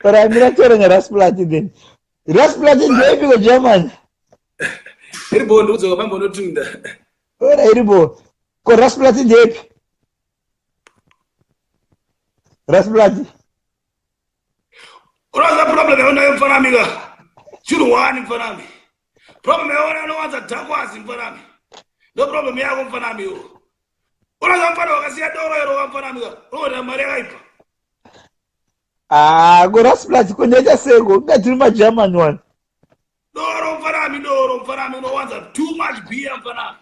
But I'm not telling Rasplati then. Rasplati is very big German. Iribo ndozo bambonotunda. Ora iribo. Ko Rasplati ndepi? Rasplati. Unoza problem yaona mfanamiga. Churu wani mfanami. Problem yaona unowanza takwazi mfanami. No problem yako mfanami yo. Unoza mfano wakasiya doro yero mfanamiga. Unoza mari yakaipa. Ko Rasplati kuneta seko. Ngatiri ma German one. Doro mfanami unowanza too much beer mfanami.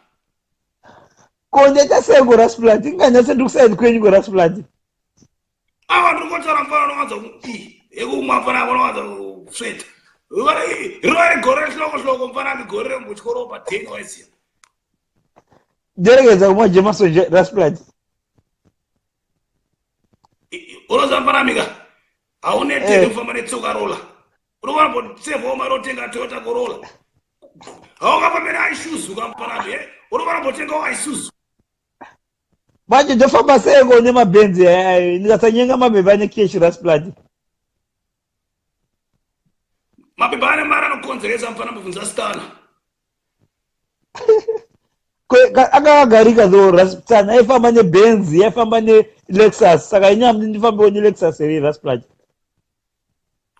Kuneta seko Rasplati. Nganyase ndikusaini kwenyu ko Rasplati. Awa ndikotsara mfano unowanza yekumwa mfanami unowanza kusweta. Roi gore hloko mfanami gore mbuchikoropa 10 waisiya. Deregeza kumwa Jemaso Rasplati. Unoza mfanamiga. Aunete ufamba netsoka rola. Unowana kuti save oma rotenga Toyota Corolla. Haukapambena Isuzu kamfanami unowana botenga wa Isuzu. Manje ndofamba seko nemabenzi ndikasanyenga mabhebha ane keshi Rasplati. Mabhebha ane mari anokonzeresa mfana mubvunza stana. Akagarika though Rasplati aifamba nebenzi aifamba neLexus saka inyama ndifambewo neLexus here Rasplati.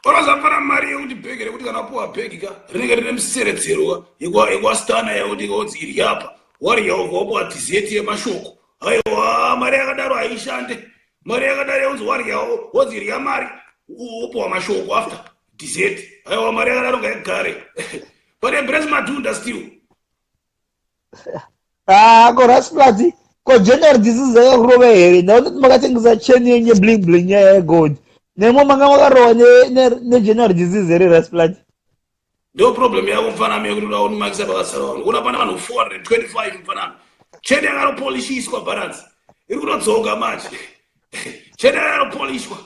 Unoza mfana mari yekuti bhegi rekuti kana puwa bhegi ka rinenge rine museredzero yekwastana yekuti konzi iri apa wari yawapuwa tizeti yemashoko. Aiwa mari yakadaro haishande. Mari yakadaro yonzi wari yawo wonzi iri yamari upuwa mashoko after tizeti. Aiwa mari yakadaro ngaigare. But embrace madhunda still. Ko Rasplati ko general disease yakakurova here ndakuti makatengesa cheni yenye bling bling yegold nemo manga makarowa negeneral disease here Rasplati. Ndo problem yako mfanami yekuti udaoni makisa bakasara vanhu kuna pana vanhu 425 mfanami. Cheni yakanopolishiswa balance iri kutodzoka manje. Cheni yakanopolishwa.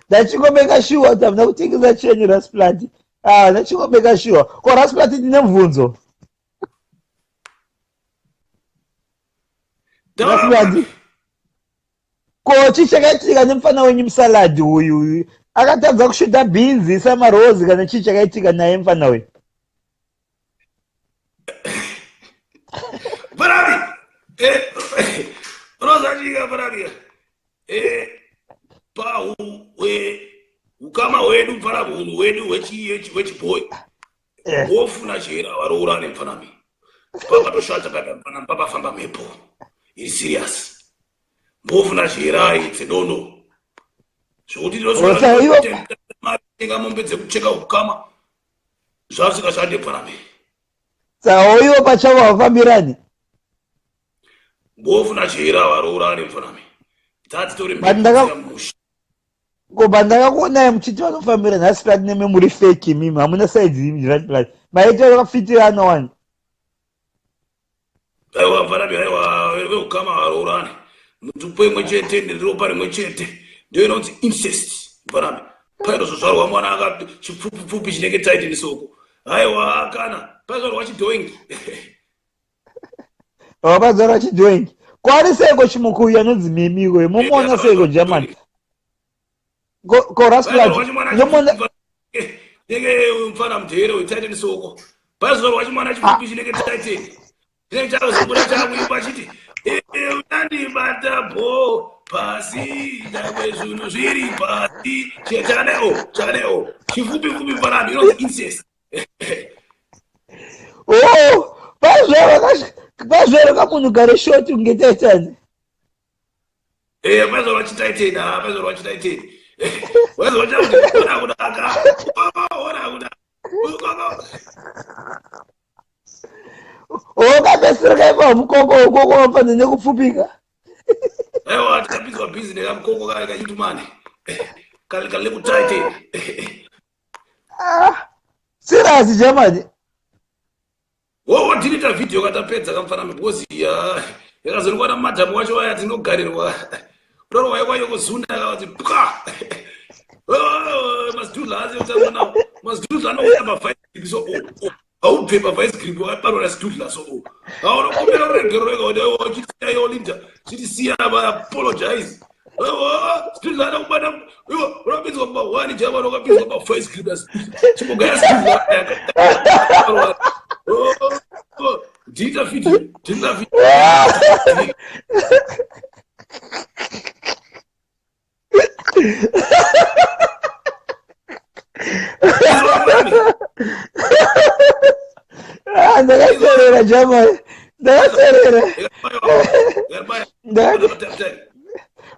Ndachingomeka sure kuti hamuna kutengesa cheni Rasplati. Ndachingomeka sure ko Rasplati ndine mubvunzo. Rasplati ko chii chakaitika nemufana wenyu musaladi uyu akatadza kushuta bhinzi samarozi kana chii chakaitika naye mufana uyu? Barabi unozachika barabi pa ukama wedu mfana munhu wedu wechiboy wofuna chera varoura nemfanami pakatoshata papa papafamba mhepo iri serious mbofuna chera itsedono zvokuti ndinotenga mombe dzekucheka ukama zvasikashande mfanami. Saka iwo pachavo havafambirani? Mbofuna chera varoura nemfanami. Tadzitori ko bandakakuonai muchiti vanofambirana Rasplati nemi muri fake mimi hamuna saidzi imi Rasplati maita vakafitirana wani. Aiwa mfanami aiwa veukama varourani mutupo imwe chete neropa rimwe chete ndio inonzi incest mfanami. Painozozvarwa mwana akachipfupipfupi chinenge taiti nesoko. Aiwa kana pazvarwa chidhoingi. Pazvarwa chidhoingi kwari seiko chimukuyu anonzi mimiwe mumuona seiko German ko Rasplati nomona nenge mfana mudhere wetaite nesoko pazvarwa chimwana chipfupi chinenge taite chinenge chakazomboda chakuimba chiti unandibata bho pasi damwe zvinhu zviri pasi chakaneo chipfupi mfanami inonzi incest. Pazvaro kamunhu gare shoti kunge taitani. Pazvarwa chitaiteni pazvarwa chitaiteni wazwa chakuti ona kudaka kapesera kaipa mukoko ukoko wafanira nekupfupika. Aiwa tikapidzwa bhizi nekamukoko kaya kachitumane kale kutaiteni. Serious German. Wadhilita video katapedza kamfanami because yakazorikwana mumadhamu wacho waya tinogarirwa uroro waikwayo kuzunda akavati puka mazidhudla aziotangana mazidhudla anouya pa5 grip so haubve pa5 grip wakabarwa zidhudla so aunokumbira kuregero rega kuti wachitiyayo linda chiti siya apologize zidhudla anokubata Iwo urapinzwa pa 1 German ukapinzwa pa 5 scriptures. Chibogaya scriptures. Dita fit. Ndakaserera German. Ndakaserera.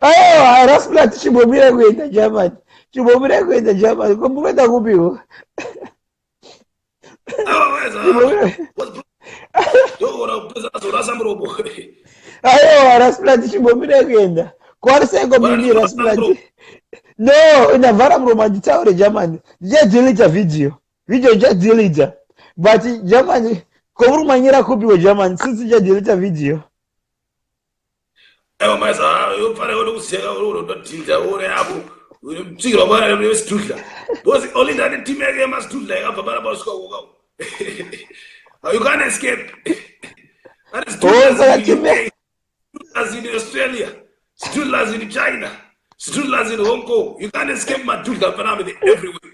Ayo, Raspulat chibomira kuenda German. Chibomira kuenda German. Kumbuka kupiko. Ayo, Raspulat chibomira kuenda. Kwariseko mimi Raspulat. No, inavhara muromo anditaure German. Ndichadeleta video ndichadeleta. But German, komurumanyira kupiwo German, since ndichadeleta video. Ewa maza, yofana unokuseka unotinda ure hapo. Mchikira bwana ni Strudler. Bosi olinda ni team yake ya Strudler hapa barabara usiku huko. You can't escape. That is Strudlers in Australia. Strudlers in China. Strudlers in Hong Kong. You can't escape my Strudler phenomenon everywhere.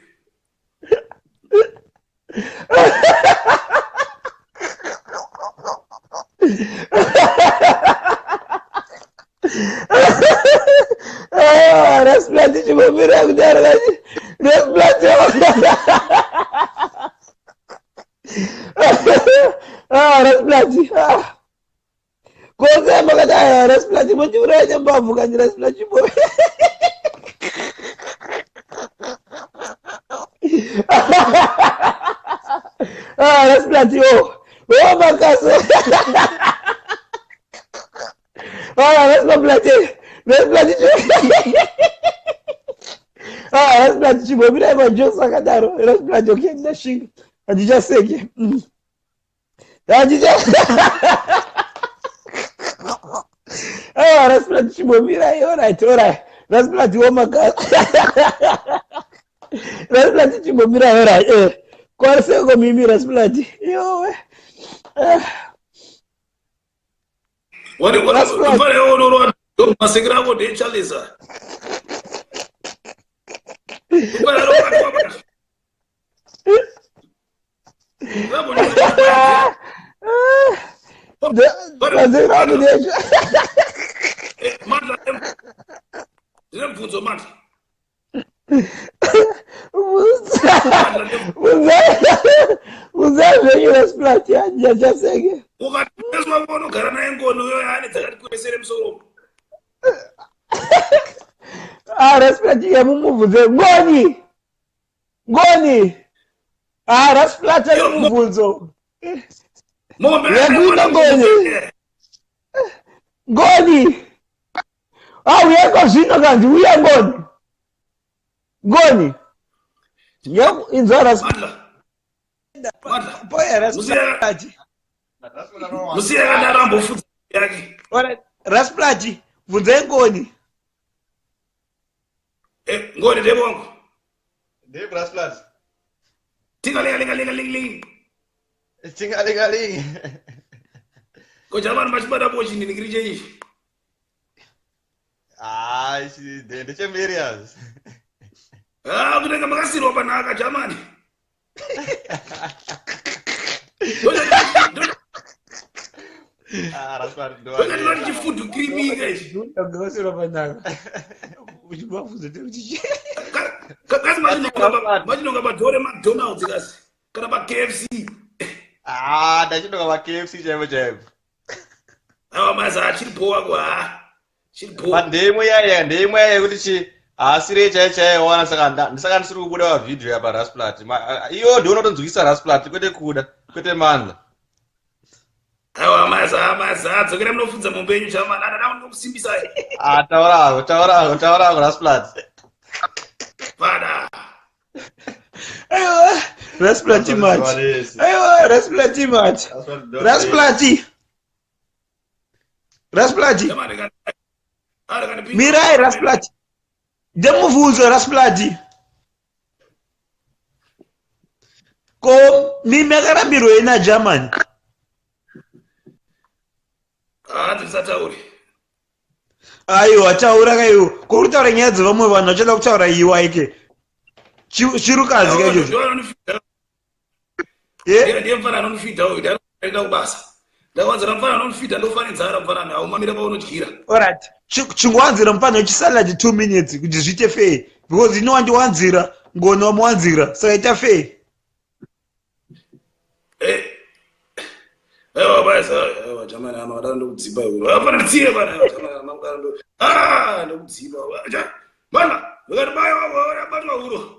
Raspulat chibomira kudara Raspulat Raspulat koza makata Raspulat mochura nyambavu kanyi Raspulat chibomira Raspulat makaso Raspulat chibomira majokes akadaro Raspulat okenda shinga andijaseke Raspulat chibomira alright Raspulat makaso Raspulat chibomira alright kwariseko mimi Raspulat yo What don't massacre what they chalice. Raspulat yamumuvuze ngoni Raspulat yamumuvuzo yakuita ngoni uyeko zvino kanzi uya ngoni inzwa Raspulat poya Raspulat Musiya kana rambo futhi yake. Raspulat vunze ngoni. Ngoni ndebongo. Ndebe Raspulat. Tingalingalingalingaling. Tingalingaling. Ko jamani machibada bochi ndinigirije ishi. Ndechemerias. Kunenge makasirwa panaka jamani. Raspulat ndo. Wakati chifudu creamy guys. Ndakasirwa panaka. Uchibafuza kuti kasi machinonga madhore McDonald's kasi kana pa KFC. Ndachinonga pa KFC chaivo. Awa maza achiripowa kwa. Chiripowa. Ndemwe yaya kuti asire chaiwana saka ndisiri kubuda pa video yapa Raspulat. Iyo ndinotonzwisa Raspulat kwete mandla. Awa maza dzokera munofudza mombe yenyu chamani ana ndinokusimbisa. Taurako Raspulat. Fada. Aiwa Raspulat match. Raspulat. Mirai Raspulat. Demuvuzo Raspulat. Ko mimekarambirwa ina German. Ndisatauri. aiwa taura kaiwo kuri kutaura nyaya dzevamwe vanhu vachada kutaura iwa ike chirukazi kaichocho ndiye mfana anonifidha uyu ndaenda kubasa ndawanzira mfana anonifidha ndofanedzara mfanana aumamira paunodyira alright chingowanzira mufana wechisalad 2 minutes kuti zviite fei because inowandiwanzira ngoni wamuwanzira saka ita fei aiwa basa aiwa jamani ama wadala ndokudziba uyu afana nditsiye bana jamani ama wadala ndokudziba bana wakati bayo wabatwa uro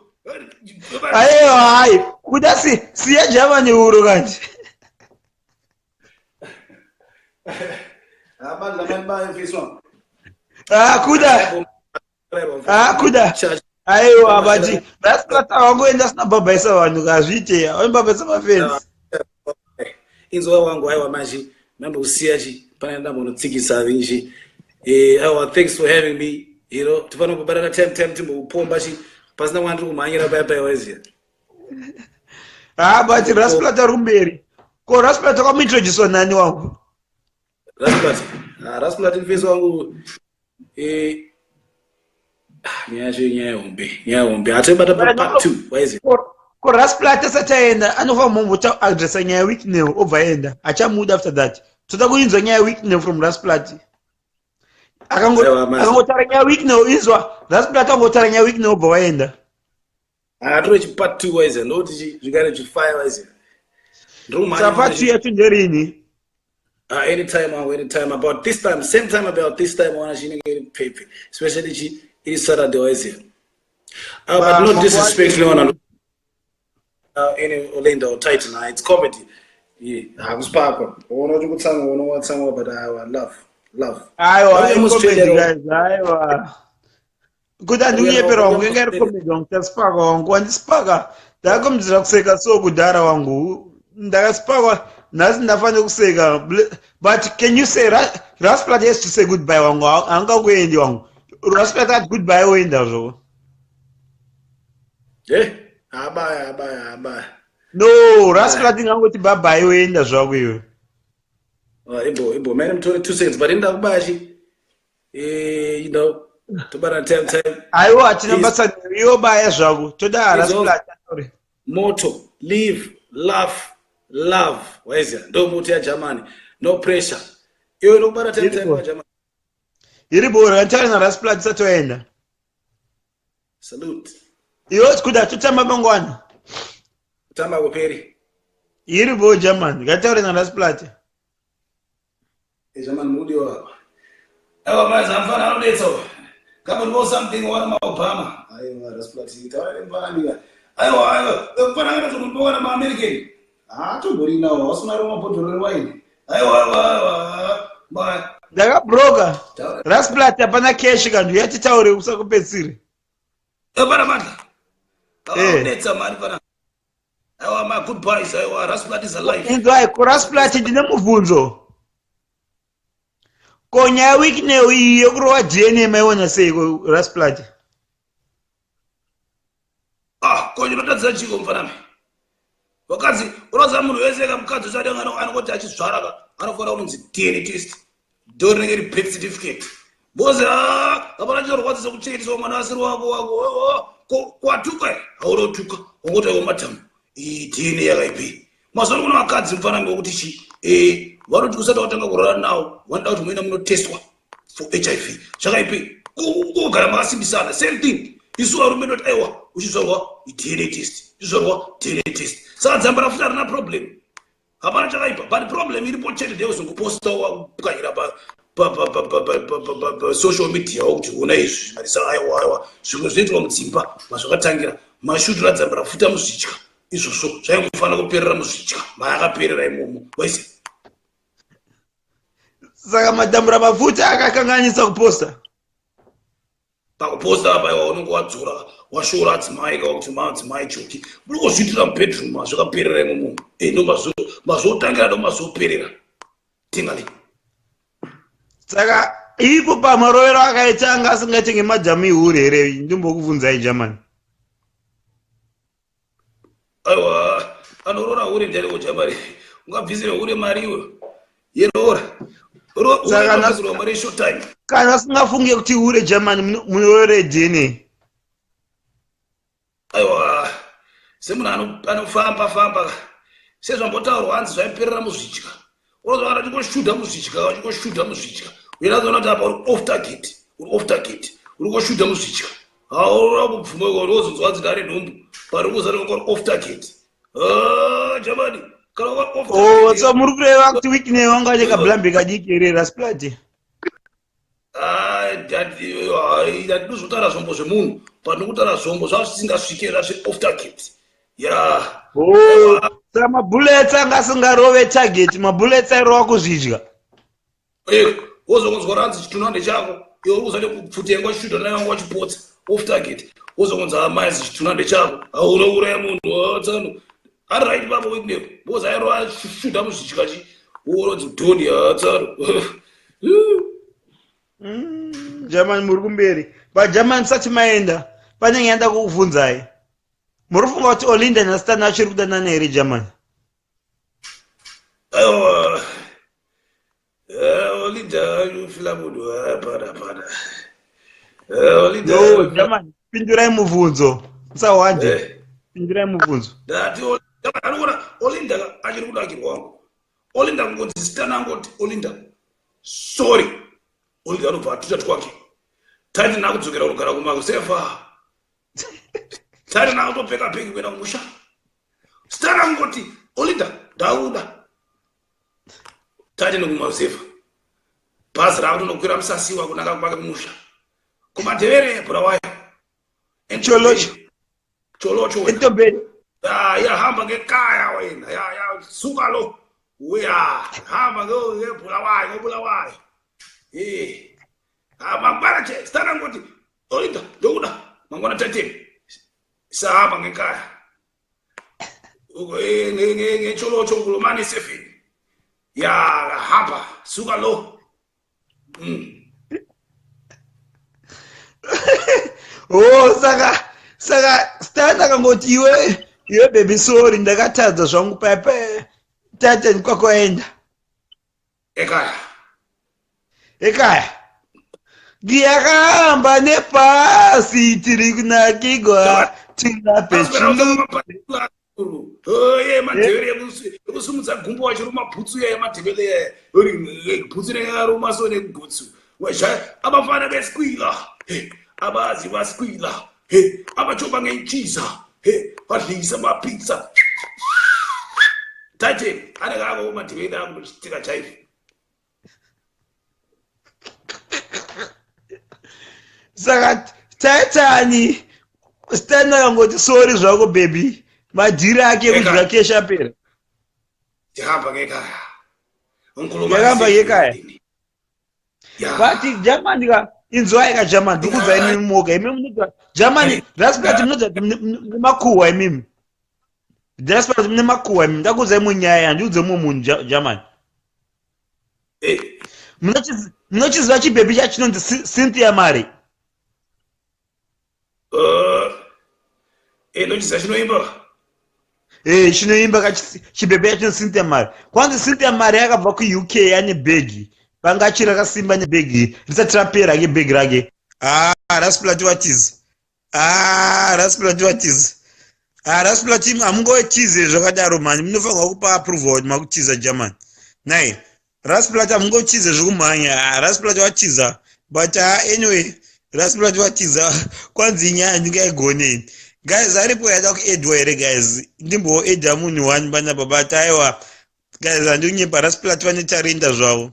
aiwa hai kuda siya jamani uro kanje kuda aiwa bati rasplata wangoenda sina babaisa vanhu kazviite wambabasa mafensi inzwa wangu aiwa manje nandousiya chi pane ndambonotsikisa vinji aiwa thanks for having me you know tifana kubatana time timbopomba chi pasina kuva ndiri kumhanyira payapaiwaziya bati rasplata rumberi ko rasplata kwamuintroducwa nani wangu rasplata mfesi wangu nyaya hombe hatibata part 2 waizi ko rasplata sataenda anofa mombo adressa nyaya weeknail obva aenda achamuda after that toda kuinzwa nyaya weeknail from rasplati akangotaura nyaya weeknail inzwa rasplata angotaura nyaya weeknail obva waenda atore chipart 2 waizi ndoti zvikare chifaya waizi part 2 yacho nderini anytime about this time same time about this time wana chinenge iri pepe especially iri Saturday waizi but not disrespect leona in Orlando Titan it's comedy hakusipakwa uona kuti kutsanga but love aiwa guys aiwa kuti andiuyepera wangu inga iri comedy wangu tasipaka wangu wandisipaka ndakomzira kuseka so kudhara wangu ndakasipakwa nhasi ndafanira kuseka but can you say Rasplat has to say goodbye wangu angangoendi wangu Rasplat ati goodbye oenda zvo abaya no Rasplat ingangoti bye oenda zvako iwe imbo mane mutore 2 seconds but inda kubachi you know tobara time aiwa atina basa yobaya zvako toda Rasplat moto live laugh love waiziya ndo muti yagermany no pressure iwe nokubara time wagermany iri bora kantaura naRasplat satoenda salute iwe kuda tutamba mangwana tamba kuperi iri bo German kantaura naRasplat German mudi wako awa maza mfana anodetsa kama ndo something wana maobama aiwa Rasplat itawa mfana nika aiwa mfana anazomboka na American tobori nawo wasina roma bottle wine aiwa ndakabroka Rasplat hapana cash kandu yatitaure usakupedzire bana manda netsa mari bana aiwa my goodbyes aiwa Rasplat is alive indai ko Rasplat ndine mubvunzo ko nyaya weeknail iyi yokurova DNA maiona sei ko Rasplat konye notadzira chiko mfanami wakadzi unoziva munhu wese kamukadzi usati anongoti achizvaraka anofanira kunonzi DNA test ndo rinenge ri birth certificate bozi hapana chinorwadzisa kuchengeteswa mwana asiri wako kwatuka haunotuka wangotaiwa matamu DNA yakaipi mazuva kuno vakadzi mufanami wokuti vanoti usati watanga kurara nawo vanoda kuti muenda munotestwa for HIV zvakaipi kugara makasimbisana same thing isu varume ndoti aiwa uchizorwa DNA test uchizorwa DNA test saka dzamba rafuta rina problem hapana chakaipa but problem iripo chete ndeyozongoposta wakukanyira social media wokuti una izvi marisa aiwa zvimwe zvinoitwa mudzimba mazvakatangira mashutira dzamba rafuta muzvitya izvozvo zvaingofanira kuperera muzvitya maakaperera imomo waise saka madhambura mafuta akakanganisa kuposta pakuposta apa unenge wadzora washora adzimai kakuti madzimai choki uri kuzviitira mubedroom zvakaperera imomo ndomazotangira ndomazoperera tingali saka ipo pamarovero akaita anga asingatenge madhamu ihuri here ndimbokubvunzai German aiwa anorora huri ndiani kuJamani ungabvisire huri mari iwe yerora Saka Unobatsirwa mari short time. kana singafunge kuti ure Germany munoredini. Aiwa, semunhu anofamba sezvambotaurwa hanzi zvaiperera muzvidya. Unozvara chingoshuta muzvidya. Uyazoona kuti apa uri off target. Uri koshuta muzvidya. Haura kupfuma unozonzwa kuti ndare nhumbu. Pari kuzana kuti off target. Germany, kana off target. Oh, so muri kureva kuti weekend wanga acheka blambe kadiki here Rasplati. Ndinozotara zvombo zvemunhu pandokutara zvombo zvazvisingasvikira zve-off target. Saka mabullets anga asingarove target, mabullets airova kuzvidya. Wozongonzwa ranzi chitunhande chako iwe uzade kupfutenga shuta naye wangu wachipotsa off target. Wozongonza amaizi chitunhande chako unouraya munhu tsano ari right baba weekend boza airova shuta muzvidya chi uronzi dhoni tsaro. Germany muri kumberi. Germany sati maenda panenge yanda kukubvunzai. Muri kufunga kuti Olinda naStana achiri kudanana here Germany? Aiwa, Olinda anofila munhu pada. Olinda no Germany pindurai mubvunzo musawande. Pindurai mubvunzo. Ndati anoona Olinda achiri kudakirwa wangu. Olinda kungonzi Stana angoti Olinda sorry. Olinda anobva atucha kwake. Tati nakudzokera kugara kumasefa. Tati nakutopfeka peki kuenda kumusha. Stana angoti Olinda ndauda. Tati nekumasefa. Bhazi rakutonokwira musasiwa kunaka kwake kumusha. Kumadhevere Bulawayo. Cholocho. Entobeni. Hamba ngekaya wena. Suka lo. Uya hamba ngebulawayo. Mangwana che Stana ngoti Olinda ndokuda mangwana tateni. Sahamba ngekaya. Ngecholocho kulomani 7. Hamba suka lo. Saka Stana kangoti iwe baby sorry ndakatadza zvangu pepe tateni kwakwaenda. Ekaya. Ngiyakahamba nebhasi tiri kunakigwa tingapechulu. Madhevere ekusumudza gumbo wachiri mabhutsu madhevere bhutsu nekaruma so negutsu. Abafana beskwila. Abazi baskwila. Abachoba ngechiza. Badlisa mapizza. Tate anekako madhevere akuchitika chaivi. Saka taitani Stana kangoti sorry zvako baby. Madhira ake kudya kesha pera. Yakamba ngekaya. Yakamba ngekaya. But Germany ka inzwai ka Germany ndikubva imi moga imi munodwa Germany Rasplati munodwa nemakuhwa imi. Rasplati nemakuhwa imi ndakuzai munyaya ndiudze munhu Germany. Munochiziva chibebi chachinonzi Cynthia Mare. Nochiziva chinoimba. Chinoimba chibebi chachinonzi Cynthia Mare. Kwanzi Cynthia Mare yakabva kuUK ane bhegi. Panga achiri akasimba nebhegi risati rapera ke bhegi rake. Rasplati watiza. Rasplati hamungotize zvakadaro mani. Munofanirwa kupa approval kuti makutiza Germany. Nai. Rasplati hamungotize zvokumhanya. Rasplati watiza. But anyway, Rasplati watiza. Kwanzi nyaya ndingaigone. Guys, aripo yada kuedwa here guys. Ndimbo edha munhu wani panapa but aiwa. Guys, andinyepa Rasplati vane tarinda zvavo.